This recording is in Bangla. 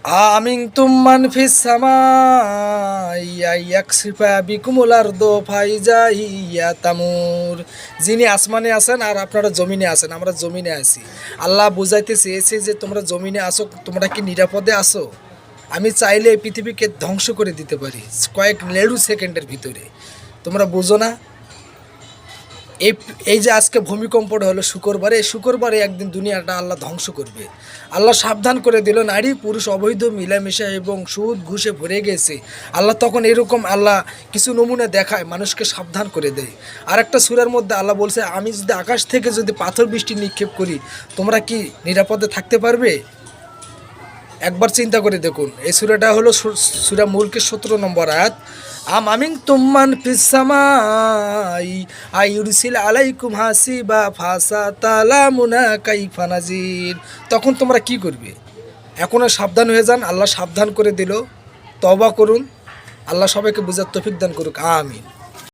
আমিনতুম মান ফিস সামাই ইয়াকসিফা বিকুমুল আরদু ফাইজা হিয়া তামুর। যিনি আসমানে আছেন আর আপনারা জমিনে আছেন, আমরা জমিনে আছি। আল্লাহ বুঝাইতে চেয়েছে যে তোমরা জমিনে আসো, তোমরা কি নিরাপদে আসো? আমি চাইলে এই পৃথিবীকে ধ্বংস করে দিতে পারি কয়েক নেড়ু সেকেন্ডের ভিতরে। তোমরা বুঝো না? এই এই যে আজকে ভূমিকম্পটা হলো শুক্রবারে, এই শুক্রবারে একদিন দুনিয়াটা আল্লাহ ধ্বংস করবে। আল্লাহ সাবধান করে দিল, নারী পুরুষ অবৈধ মিলামেশা এবং সুদ ঘুষে ভরে গেছে। আল্লাহ তখন এরকম আল্লাহ কিছু নমুনা দেখায়, মানুষকে সাবধান করে দেয়। আর একটা সূরার মধ্যে আল্লাহ বলছে, আমি যদি আকাশ থেকে যদি পাথর বৃষ্টি নিক্ষেপ করি, তোমরা কি নিরাপদে থাকতে পারবে? একবার চিন্তা করে দেখুন। এই সূরাটা হলো সূরা মুলকের 17 নম্বর আয়াত। আমিনতুম মান ফিস সামাই আইয়ুরসিল আলাইকুম হাসিবা ফাসাতালামুনা কাইফা নাজির। তখন তোমরা কি করবে? এখনও সাবধান হয়ে যান, আল্লাহ সাবধান করে দিল। তওবা করুন, আল্লাহ সবাইকে বুঝার তৌফিক দান করুক, আমিন।